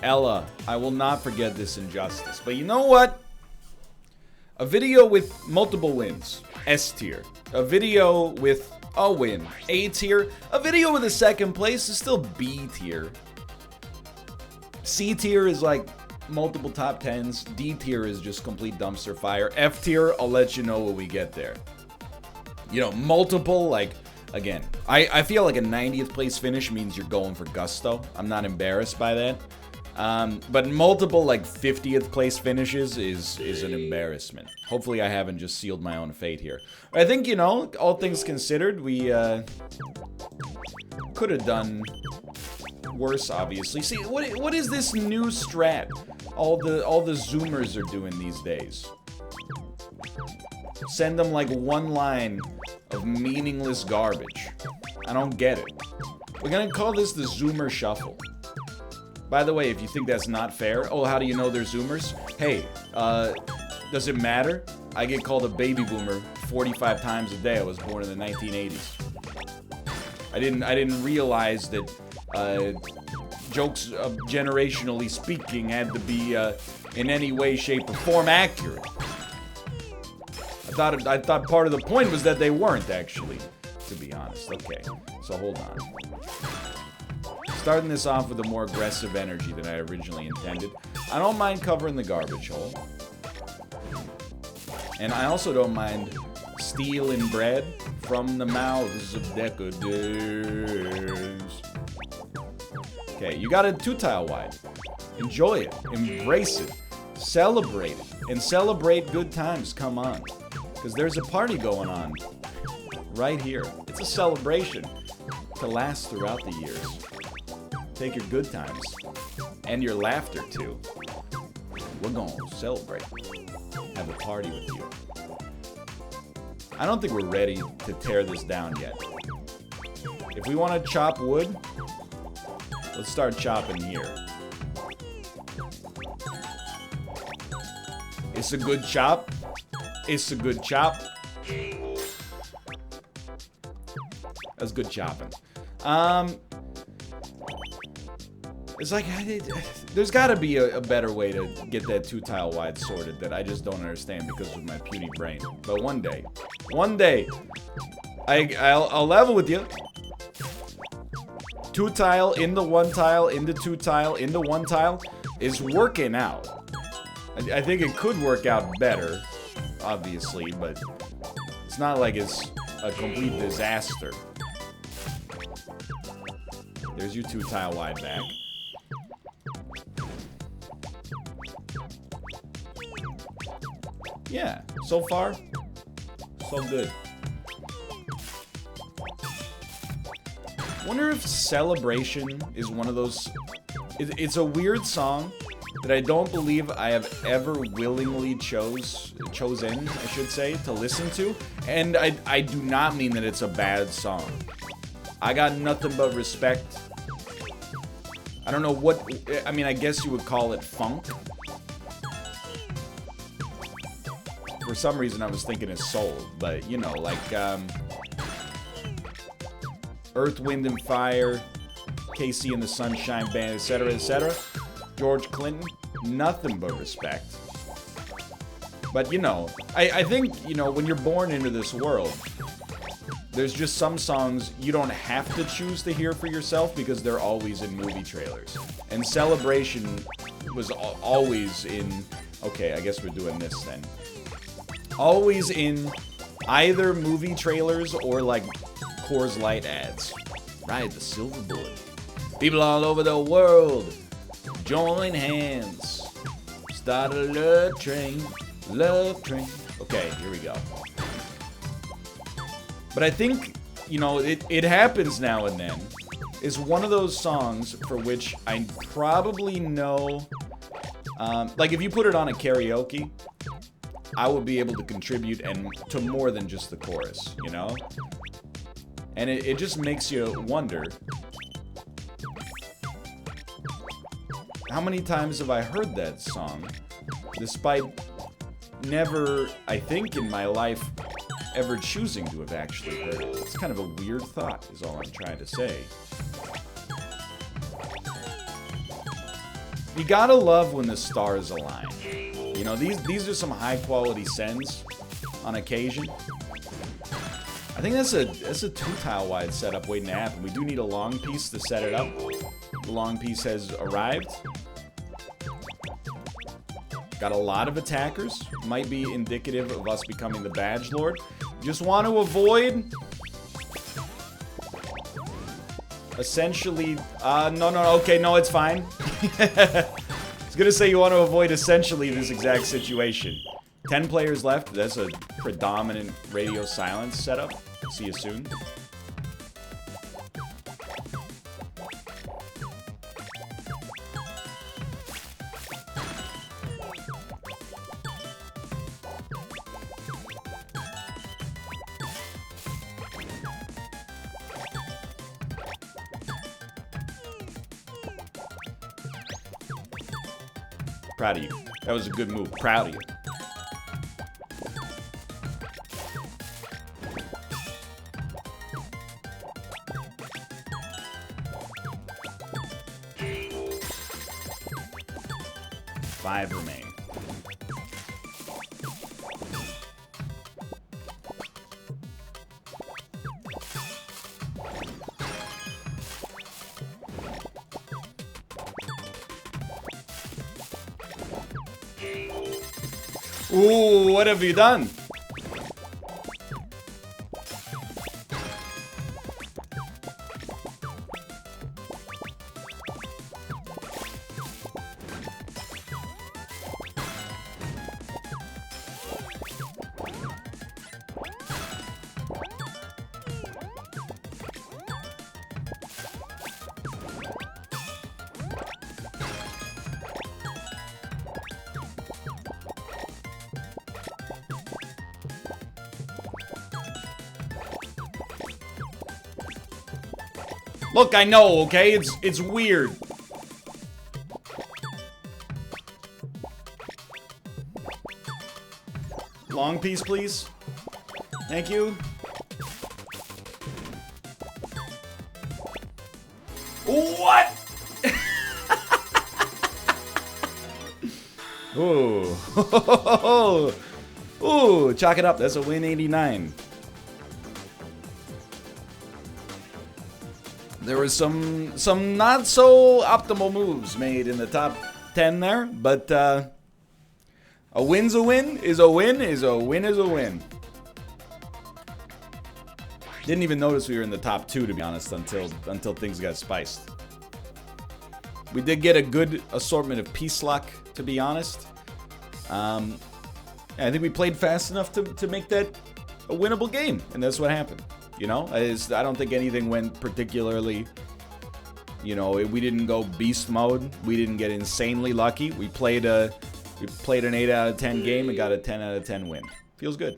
Ella, I will not forget this injustice. But you know what? A video with multiple wins, S tier. A video with a win, A tier. A video with a second place is still B tier. C tier is like multiple top 10s. D tier is just complete dumpster fire. F tier, I'll let you know when we get there. You know, multiple, like, again, I feel like a 90th place finish means you're going for gusto. I'm not embarrassed by that. But multiple, like, 50th place finishes is an embarrassment. Hopefully I haven't just sealed my own fate here. I think, you know, all things considered, we could have done worse, obviously. See, what is this new strat all the Zoomers are doing these days? Send them, like, one line of meaningless garbage. I don't get it. We're gonna call this the Zoomer Shuffle. By the way, if you think that's not fair, oh, how do you know they're Zoomers? Hey, does it matter? I get called a baby boomer 45 times a day. I was born in the 1980s. I didn't realize that jokes, generationally speaking, had to be in any way, shape, or form accurate. I thought part of the point was that they weren't, actually, to be honest. Okay, so hold on. Starting this off with a more aggressive energy than I originally intended. I don't mind covering the garbage hole. And I also don't mind stealing bread from the mouths of decadence. Okay, you got a 2-tile wide. Enjoy it. Embrace it. Celebrate it. And celebrate good times. Come on. Because there's a party going on right here. It's a celebration to last throughout the years. Take your good times and your laughter too. We're gonna celebrate. Have a party with you. I don't think we're ready to tear this down yet. If we want to chop wood, let's start chopping here. It's a good chop. It's a good chop. That's good chopping. It's like, there's got to be a better way to get that 2-tile wide sorted that I just don't understand because of my puny brain. But one day, I'll level with you. 2-tile, in the 1-tile, in the 2-tile, in the 1-tile is working out. I think it could work out better, obviously, but it's not like it's a complete disaster. There's your 2-tile wide back. Yeah, so far, so good. Wonder if Celebration is one of those... It's a weird song that I don't believe I have ever willingly chosen, I should say, to listen to. And I do not mean that it's a bad song. I got nothing but respect. I don't know what... I mean, I guess you would call it funk. For some reason, I was thinking it's soul. But, you know, like... Earth, Wind, and Fire, KC and the Sunshine Band, etc., etc. George Clinton, nothing but respect. But, you know, I think, you know, when you're born into this world, there's just some songs you don't have to choose to hear for yourself because they're always in movie trailers. And Celebration was always in... Okay, I guess we're doing this then. Always in either movie trailers or, like, Coors Light ads. Ride the silver bullet. People all over the world join hands. Start a love train. Love train. Okay, here we go. But I think, you know, it happens now and then. It's one of those songs for which I probably know... like, if you put it on a karaoke, I would be able to contribute and to more than just the chorus, you know? And it just makes you wonder, how many times have I heard that song, despite never, I think, in my life, ever choosing to have actually heard it? It's kind of a weird thought, is all I'm trying to say. You gotta love when the stars align. You know, these are some high quality sends on occasion. I think that's a 2-tile wide setup waiting to happen. We do need a long piece to set it up. The long piece has arrived. Got a lot of attackers. Might be indicative of us becoming the badge lord. Just want to avoid... essentially... no, okay, no, it's fine. I was gonna say you want to avoid essentially this exact situation. 10 players left. That's a predominant radio silence setup. See you soon. Proud of you. That was a good move. Proud of you. Five remain. Ooh, what have you done? Look, I know, okay? It's weird. Long piece, please. Thank you. What? Ooh. Ooh, chalk it up. That's a win 89. There was some not so optimal moves made in the top 10 there, but a win's a win is a win is a win is a win. Didn't even notice we were in the top 2, to be honest, until things got spiced. We did get a good assortment of piece luck, to be honest. I think we played fast enough to make that a winnable game, and that's what happened. You know, I don't think anything went particularly, you know, we didn't go beast mode. We didn't get insanely lucky. We played an 8 out of 10 game and got a 10 out of 10 win. Feels good.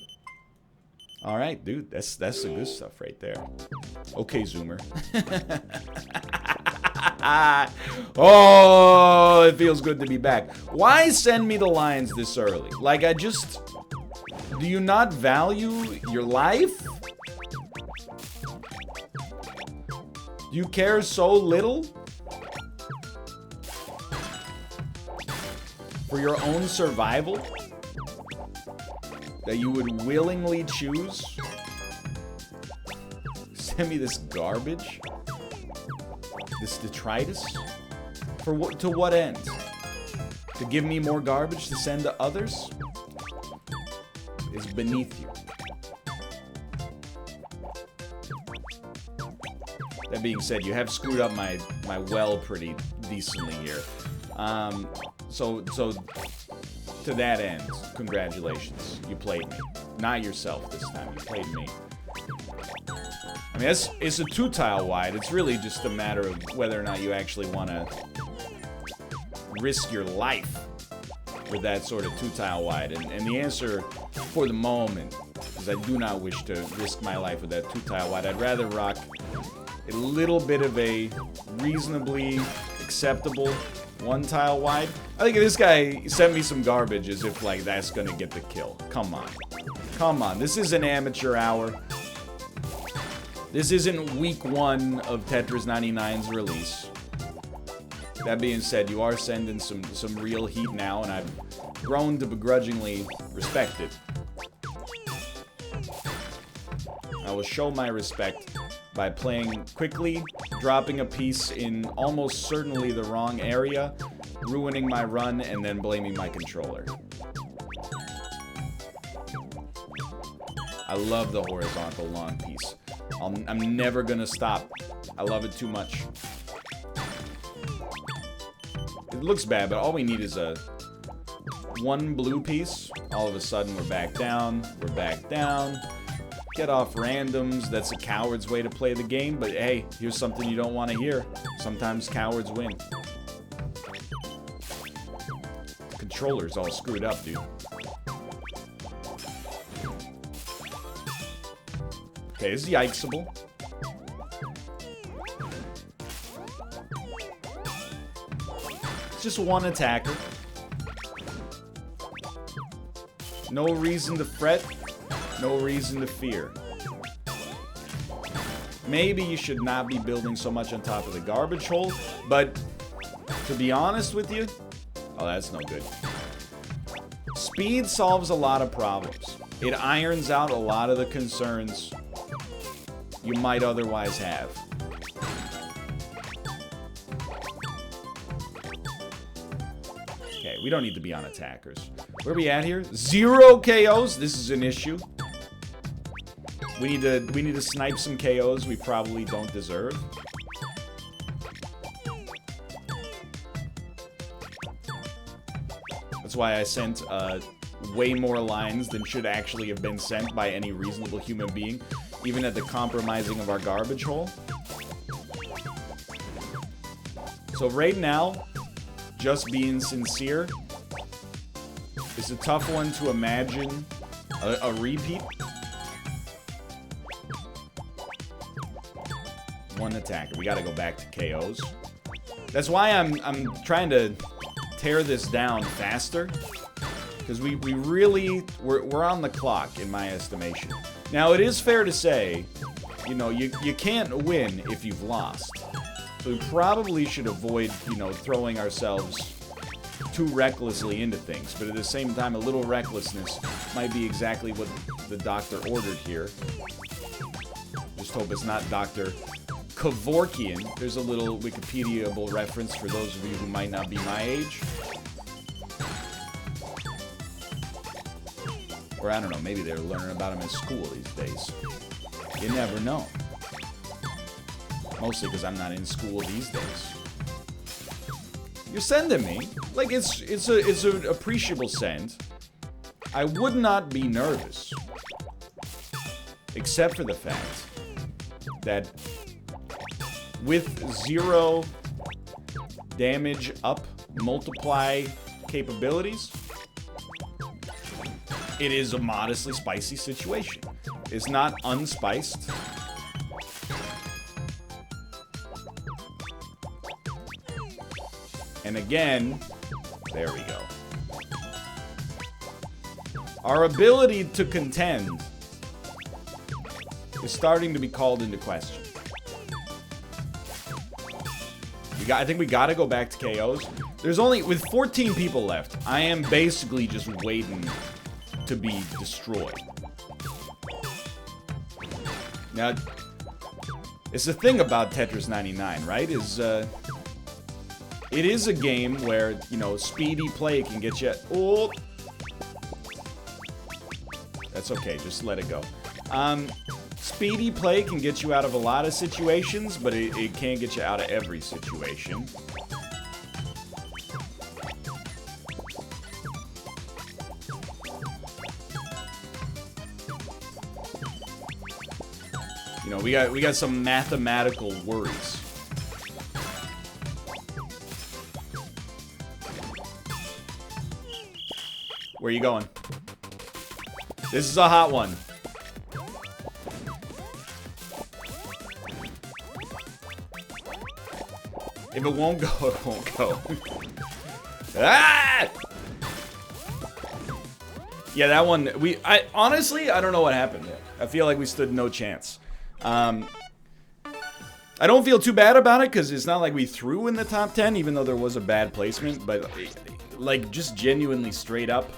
All right, dude, that's the good stuff right there. Okay, Zoomer. Oh, it feels good to be back. Why send me the lines this early? Like, do you not value your life? Do you care so little for your own survival that you would willingly choose? Send me this garbage? This detritus? For what? To what end? To give me more garbage to send to others? Is beneath you. That being said, you have screwed up my well pretty decently here. So to that end, congratulations. You played me. Not yourself this time. You played me. I mean, it's a 2-tile wide. It's really just a matter of whether or not you actually want to risk your life with that sort of 2-tile wide. And the answer for the moment is I do not wish to risk my life with that 2-tile wide. I'd rather rock a little bit of a reasonably acceptable 1-tile wide. I think if this guy sent me some garbage as if, like, that's gonna get the kill. Come on. Come on. This is an amateur hour. This isn't week 1 of Tetris 99's release. That being said, you are sending some real heat now, and I've grown to begrudgingly respect it. I will show my respect by playing quickly, dropping a piece in almost certainly the wrong area, ruining my run, and then blaming my controller. I love the horizontal long piece. I'm never gonna stop. I love it too much. It looks bad, but all we need is one blue piece. All of a sudden, we're back down. We're back down. Get off randoms. That's a coward's way to play the game, but hey, here's something you don't want to hear. Sometimes cowards win. Controller's all screwed up, dude. Okay, this is yikesable. It's just one attacker. No reason to fret. No reason to fear. Maybe you should not be building so much on top of the garbage hole, but to be honest with you, oh, that's no good. Speed solves a lot of problems. It irons out a lot of the concerns you might otherwise have. Okay, we don't need to be on attackers. Where are we at here? 0 KOs. This is an issue. We need to snipe some KOs we probably don't deserve. That's why I sent way more lines than should actually have been sent by any reasonable human being, even at the compromising of our garbage hole. So right now, just being sincere, it's a tough one to imagine a repeat. One attacker. We gotta go back to KOs. That's why I'm trying to tear this down faster, because we're on the clock in my estimation. Now it is fair to say, you know, you can't win if you've lost. So we probably should avoid, you know, throwing ourselves too recklessly into things. But at the same time, a little recklessness might be exactly what the doctor ordered here. Just hope it's not Dr. Kevorkian. There's a little Wikipedia-able reference for those of you who might not be my age. Or I don't know, maybe they're learning about him in school these days. You never know. Mostly because I'm not in school these days. You're sending me. Like, it's an appreciable send. I would not be nervous. Except for the fact that with 0 damage up multiply capabilities, it is a modestly spicy situation. It's not unspiced. And again, there we go. Our ability to contend is starting to be called into question. I think we gotta go back to KOs. There's only, with 14 people left, I am basically just waiting to be destroyed. Now, it's the thing about Tetris 99, right? It is a game where, you know, speedy play can get you... Oh! That's okay, just let it go. Speedy play can get you out of a lot of situations, but it can't get you out of every situation. You know, we got some mathematical worries. Where are you going? This is a hot one. If it won't go, it won't go. Ah! Yeah, that one, honestly, I don't know what happened there. I feel like we stood no chance. I don't feel too bad about it because it's not like we threw in the top 10, even though there was a bad placement. But, like, just genuinely straight up,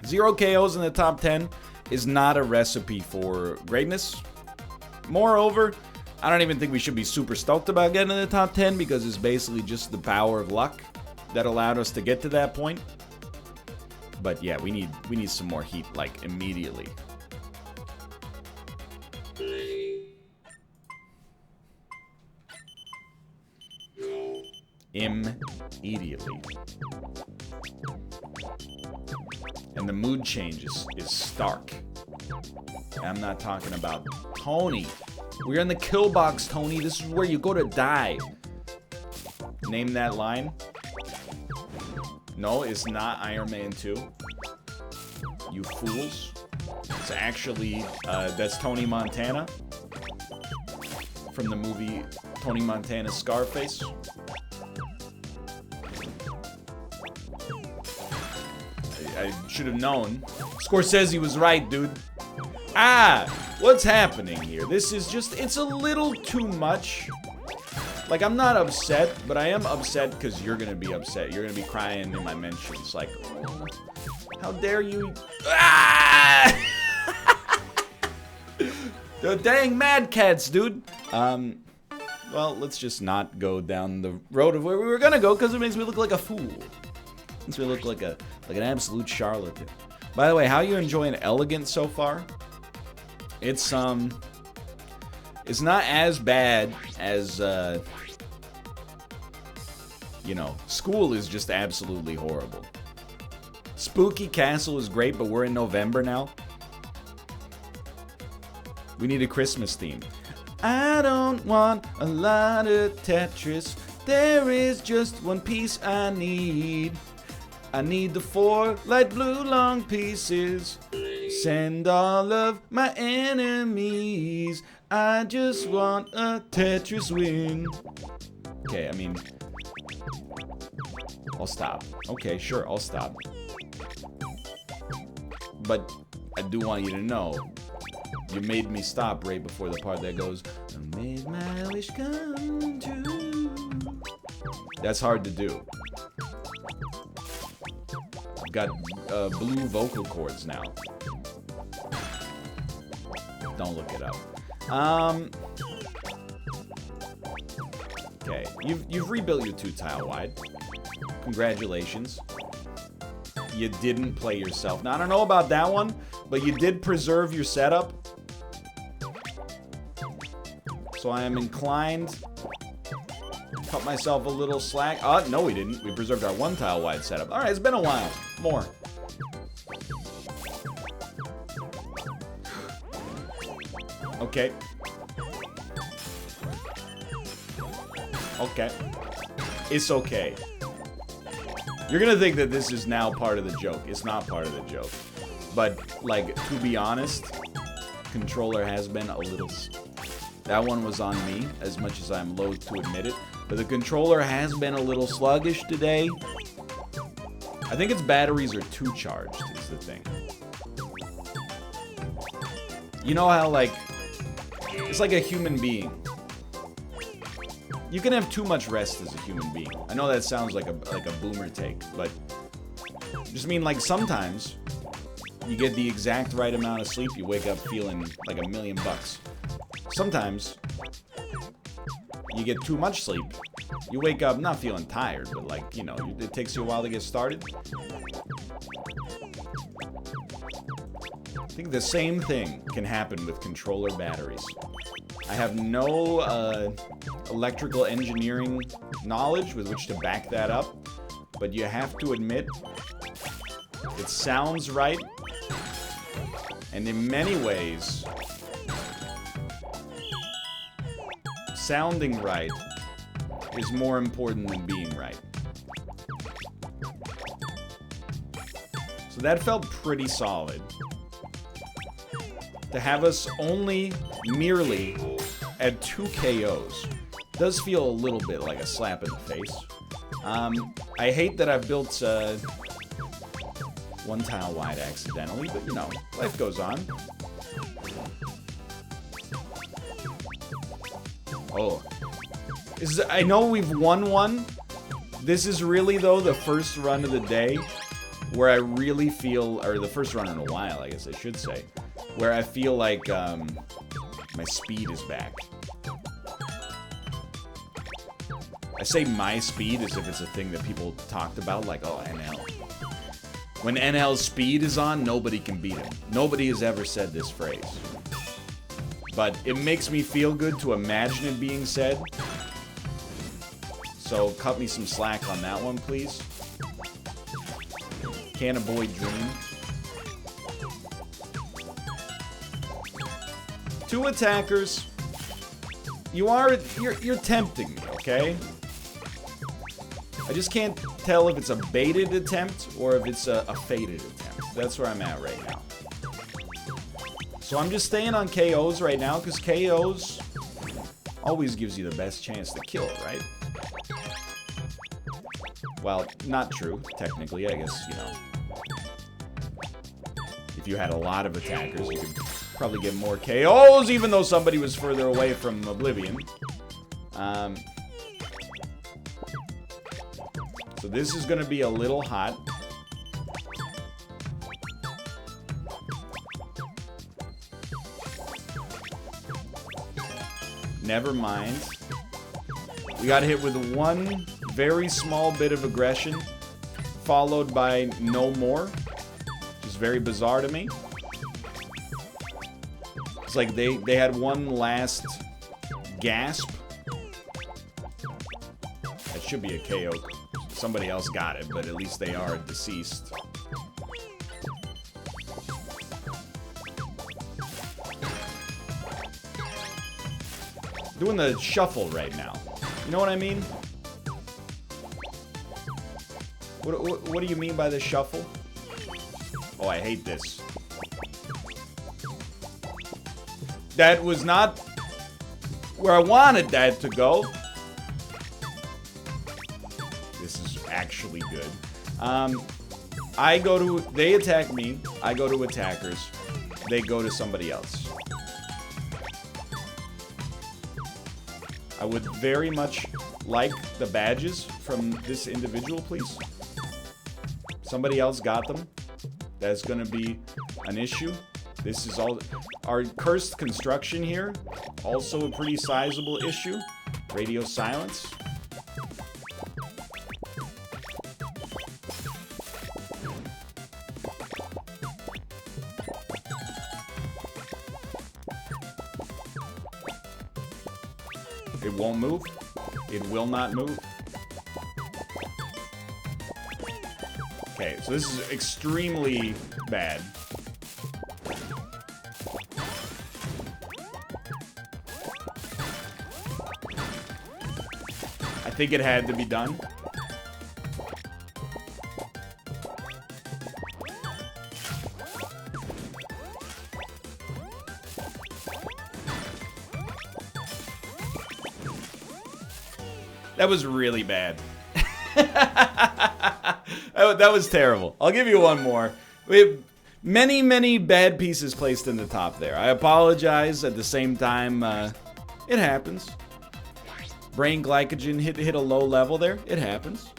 0 KOs in the top 10 is not a recipe for greatness. Moreover, I don't even think we should be super stoked about getting in the top 10 because it's basically just the power of luck that allowed us to get to that point. But yeah, we need some more heat, like, immediately. Immediately. And the mood change is stark. I'm not talking about Tony. We're in the kill box, Tony. This is where you go to die. Name that line. No, it's not Iron Man 2. You fools. It's actually, that's Tony Montana. From the movie Tony Montana's Scarface. I should have known. Scorsese was right, dude. What's happening here? This is just, it's a little too much. Like, I'm not upset, but I am upset because you're gonna be upset. You're gonna be crying in my mentions. Like, oh, how dare you? The dang Mad Cats, dude. Well, let's just not go down the road of where we were gonna go because it makes me look like a fool. Makes me look like an absolute charlatan. By the way, how you enjoying Elegant so far? It's not as bad as you know, School is just absolutely horrible. Spooky Castle is great, but we're in November now. We need a Christmas theme. I don't want a lot of Tetris. There is just one piece I need. I need the 4 light blue long pieces. Send all of my enemies. I just want a Tetris win. Okay, I mean, I'll stop. Okay, sure, I'll stop. But I do want you to know, you made me stop right before the part that goes, I made my wish come true. That's hard to do. I've got blue vocal cords now. Don't look it up. Okay, you've rebuilt your 2-tile wide. Congratulations. You didn't play yourself. Now, I don't know about that one, but you did preserve your setup. So I am inclined to cut myself a little slack. No, we didn't. We preserved our 1-tile wide setup. All right, it's been a while. More. Okay. Okay. It's okay. You're gonna think that this is now part of the joke. It's not part of the joke. But, like, to be honest, controller has been a little... That one was on me, as much as I'm loath to admit it. But the controller has been a little sluggish today. I think its batteries are too charged, is the thing. You know how, like... It's like a human being. You can have too much rest as a human being. I know that sounds like a boomer take, but just mean like sometimes you get the exact right amount of sleep, you wake up feeling like $1,000,000. Sometimes you get too much sleep. You wake up not feeling tired, but like, you know, it takes you a while to get started. I think the same thing can happen with controller batteries. I have no electrical engineering knowledge with which to back that up, but you have to admit, it sounds right, and in many ways, sounding right is more important than being right. So that felt pretty solid. To have us only merely at 2 KOs does feel a little bit like a slap in the face. I hate that I've built 1-tile wide accidentally, but you know, life goes on. Oh. I know we've won one. This is really, though, the first run of the day where I really feel, or the first run in a while, I guess I should say, where I feel like my speed is back. I say my speed as if it's a thing that people talked about, like, oh, NL. When NL's speed is on, nobody can beat him. Nobody has ever said this phrase. But it makes me feel good to imagine it being said. So cut me some slack on that one, please. Can a boy dream? 2 attackers. You're tempting me, okay? I just can't tell if it's a baited attempt or if it's a fated attempt. That's where I'm at right now. So I'm just staying on KOs right now, because KOs always gives you the best chance to kill, right? Well, not true, technically, I guess, you know. If you had a lot of attackers, you could probably get more KOs, even though somebody was further away from Oblivion. So this is going to be a little hot. Never mind. We got hit with one very small bit of aggression, followed by no more, which is very bizarre to me. It's like they had one last gasp. That should be a KO. Somebody else got it, but at least they are deceased. Doing the shuffle right now. You know what I mean? What do you mean by the shuffle? Oh, I hate this. That was not where I wanted that to go. This is actually good. They attack me. I go to attackers. They go to somebody else. I would very much like the badges from this individual, please. Somebody else got them. That's going to be an issue. This is all... Our cursed construction here, also a pretty sizable issue. Radio silence. It won't move. It will not move. Okay, so this is extremely bad. I think it had to be done. That was really bad. That was terrible. I'll give you one more. We have many, many bad pieces placed in the top there. I apologize. At the same time, it happens. Brain glycogen hit a low level there. It happens.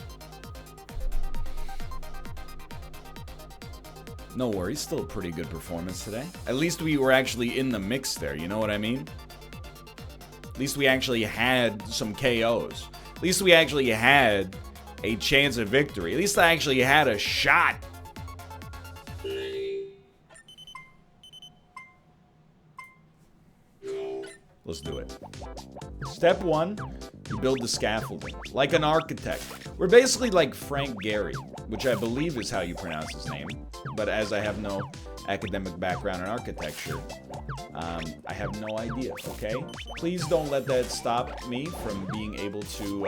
No worries. Still a pretty good performance today. At least we were actually in the mix there. You know what I mean? At least we actually had some KOs. At least we actually had a chance of victory. At least I actually had a shot. Let's do it. Step 1, you build the scaffolding. Like an architect. We're basically like Frank Gehry, which I believe is how you pronounce his name. But as I have no academic background in architecture, I have no idea, okay? Please don't let that stop me from being able to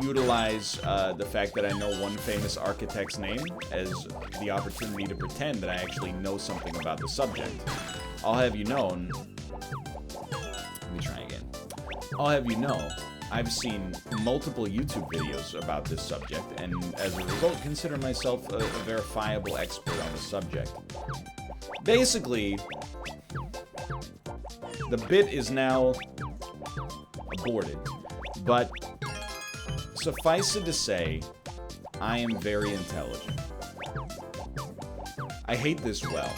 utilize the fact that I know one famous architect's name as the opportunity to pretend that I actually know something about the subject. I'll have you know... Let me try again. I'll have you know, I've seen multiple YouTube videos about this subject, and as a result, consider myself a verifiable expert on the subject. Basically, The bit is now aborted. But suffice it to say, I am very intelligent. I hate this well.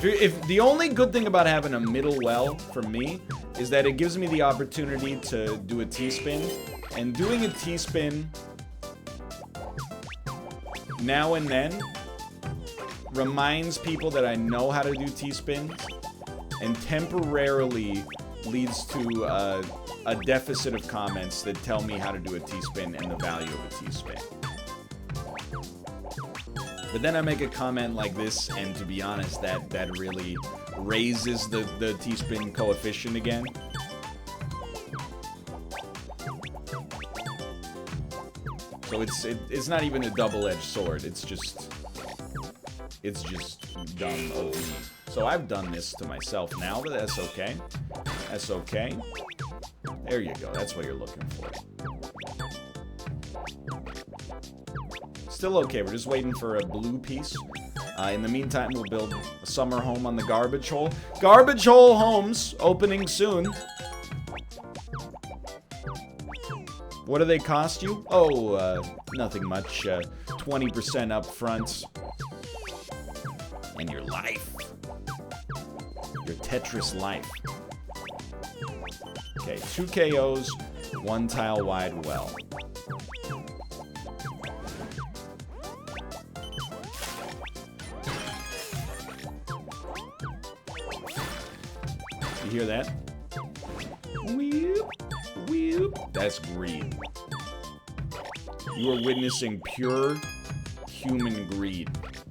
If the only good thing about having a middle well for me is that it gives me the opportunity to do a T-spin, and doing a T-spin now and then reminds people that I know how to do T-spins, and temporarily leads to a deficit of comments that tell me how to do a T-spin and the value of a T-spin. But then I make a comment like this, and to be honest, that really raises the T-spin coefficient again. So it's not even a double-edged sword. It's just dumb of me. So I've done this to myself now, but that's okay. That's okay. There you go. That's what you're looking for. Still okay. We're just waiting for a blue piece. In the meantime, we'll build a summer home on the garbage hole. Garbage hole homes opening soon. What do they cost you? Oh, nothing much. 20% up front. And your life. Your Tetris life. Okay, 2 KOs, 1 tile wide well. You hear that? Wheep, wheep. That's greed. You are witnessing pure human greed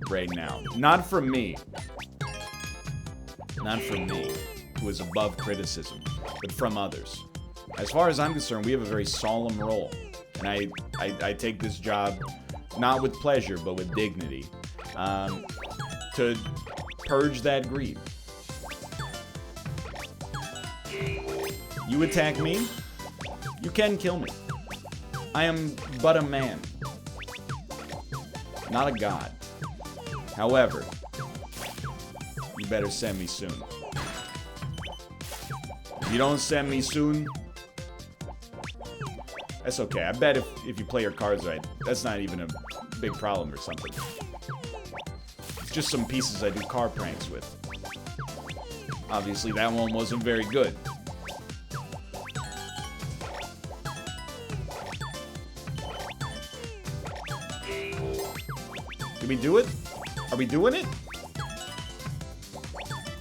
right now. Not from me. Not from me, who is above criticism, but from others. As far as I'm concerned, we have a very solemn role. And I take this job not with pleasure, but with dignity. To purge that greed. You attack me, you can kill me. I am but a man, not a god. However, you better send me soon. If you don't send me soon, that's okay. I bet if you play your cards right, that's not even a big problem or something. It's just some pieces I do car pranks with. Obviously, that one wasn't very good. Did we do it? Are we doing it?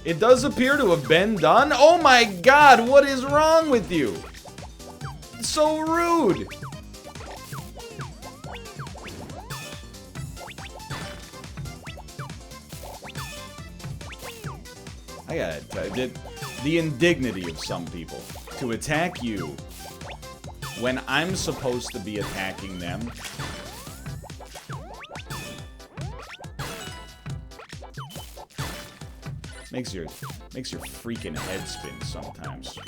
It does appear to have been done. Oh my god, what is wrong with you? It's so rude. I gotta tell you, the indignity of some people to attack you when I'm supposed to be attacking them. Makes your freaking head spin sometimes.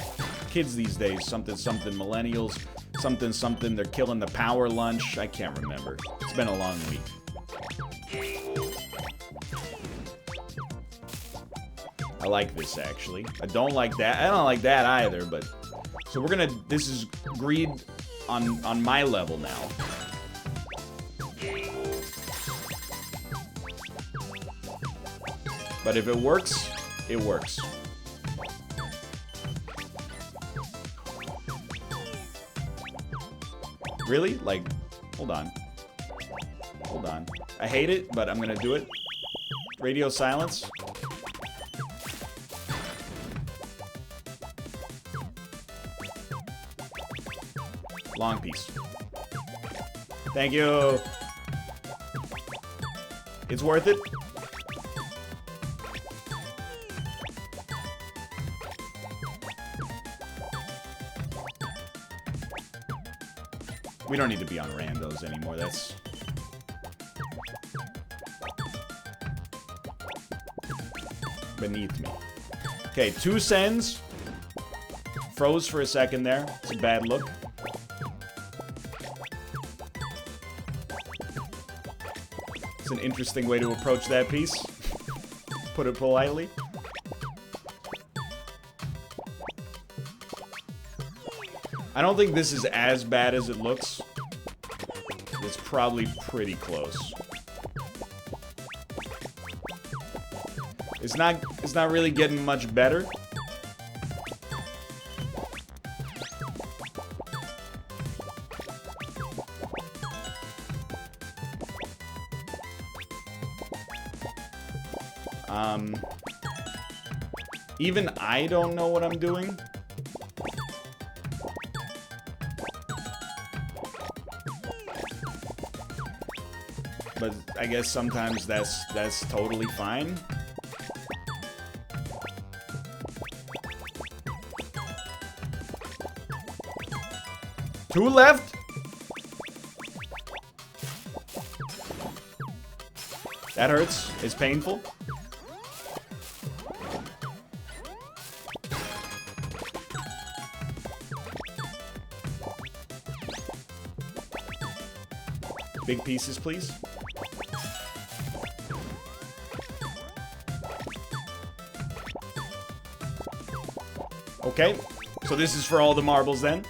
Kids these days, something, millennials, something, they're killing the power lunch. I can't remember. It's been a long week. I like this, actually. I don't like that. I don't like that either, but... So we're gonna... This is greed on my level now. But if it works, it works. Really? Like, hold on. Hold on. I hate it, but I'm gonna do it. Radio silence. Long piece. Thank you. It's worth it. We don't need to be on randos anymore. That's... beneath me. Okay, 2 sends. Froze for a second there. It's a bad look. It's an interesting way to approach that piece. Put it politely. I don't think this is as bad as it looks. It's probably pretty close. It's not really getting much better. Even I don't know what I'm doing. But I guess sometimes that's totally fine. Two left. That hurts. It's painful. Big pieces, please. Okay, so this is for all the marbles then.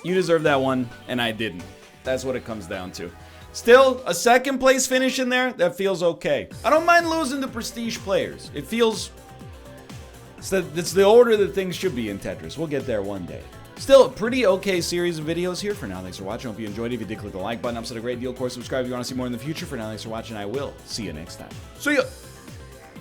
You deserve that one, and I didn't. That's what it comes down to. Still, a second place finish in there, that feels okay. I don't mind losing to prestige players. It feels... It's the order that things should be in Tetris. We'll get there one day. Still, a pretty okay series of videos here. For now, thanks for watching. Hope you enjoyed it. If you did, click the like button. Upset a great deal. Of course, subscribe if you want to see more in the future. For now, thanks for watching. I will see you next time. See ya!